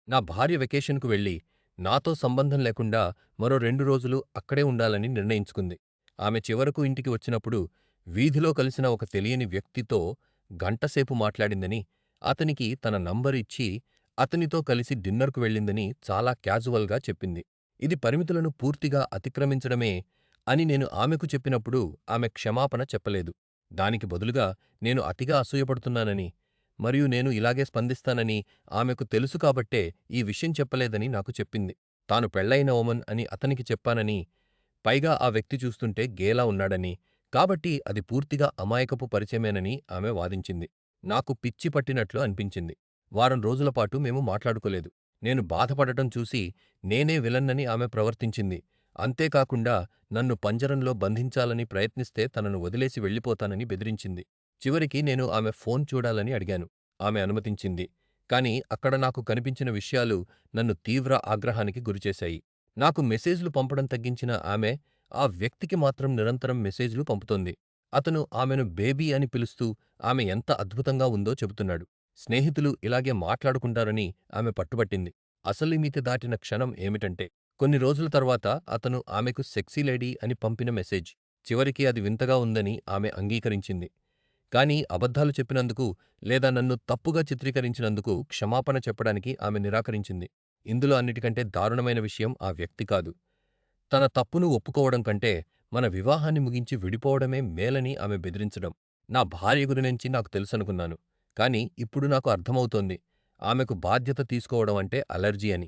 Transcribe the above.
నా భార్య వెకేషన్‌కు వెళ్లి, నాతో సంబంధం లేకుండా మరో 2 రోజులు అక్కడే ఉండాలని నిర్ణయించుకుంది. ఆమె చివరకు ఇంటికి వచ్చినప్పుడు, వీధిలో కలిసిన ఒక తెలియని వ్యక్తితో గంటసేపు మాట్లాడిందని, అతనికి తన నంబరు ఇచ్చి, అతనితో కలిసి డిన్నర్‌కు వెళ్ళిందని చాలా క్యాజువల్‌గా చెప్పింది. ఇది పరిమితులను పూర్తిగా అతిక్రమించడమే అని నేను ఆమెకు చెప్పినప్పుడు, ఆమె క్షమాపణ చెప్పలేదు. దానికి బదులుగా నేను అతిగా అసూయపడుతున్నానని, మరియు నేను ఇలాగే స్పందిస్తానని ఆమెకు తెలుసు కాబట్టే ఈ విషయం చెప్పలేదని నాకు చెప్పింది. తాను పెళ్ళయిన వోమన్ అని అతనికి చెప్పానని, పైగా ఆ వ్యక్తి చూస్తుంటే గేలా ఉన్నాడని, కాబట్టి అది పూర్తిగా అమాయకపు పరిచయమేనని ఆమె వాదించింది. నాకు పిచ్చి పట్టినట్లు అనిపించింది. వారం రోజుల పాటు మేము మాట్లాడుకోలేదు. నేను బాధపడటం చూసి నేనే విలన్నని ఆమె ప్రవర్తించింది. అంతేకాకుండా నన్ను పంజరంలో బంధించాలని ప్రయత్నిస్తే తనను వదిలేసి వెళ్ళిపోతానని బెదిరించింది. చివరికి నేను ఆమె ఫోన్ చూడాలని అడిగాను. ఆమె అనుమతించింది. కానీ అక్కడ నాకు కనిపించిన విషయాలు నన్ను తీవ్ర ఆగ్రహానికి గురిచేశాయి. నాకు మెసేజ్‌లు పంపడం తగ్గించిన ఆమె, ఆ వ్యక్తికి మాత్రం నిరంతరం మెసేజ్‌లు పంపుతోంది. అతను ఆమెను బేబీ అని పిలుస్తూ ఆమె ఎంత అద్భుతంగా ఉందో చెబుతున్నాడు. స్నేహితులు ఇలాగే మాట్లాడుకుంటారని ఆమె పట్టుబట్టింది. అసలిమితి దాటిన క్షణం ఏమిటంటే, కొన్ని రోజుల తర్వాత అతను ఆమెకు సెక్సీ లేడీ అని పంపిన మెసేజ్. చివరికి అది వింతగా ఉందని ఆమె అంగీకరించింది. కానీ అబద్ధాలు చెప్పినందుకు, లేదా నన్ను తప్పుగా చిత్రీకరించినందుకు క్షమాపణ చెప్పడానికి ఆమె నిరాకరించింది. ఇందులో అన్నిటికంటే దారుణమైన విషయం ఆ వ్యక్తి కాదు. తన తప్పును ఒప్పుకోవడం కంటే, మన వివాహాన్ని ముగించి విడిపోవడమే మేలని ఆమె బెదిరించడం. నా భార్య గురించి నాకు తెలుసనుకున్నాను. కానీ ఇప్పుడు నాకు అర్థమవుతోంది. ఆమెకు బాధ్యత తీసుకోవడం అంటే అలర్జీ అని.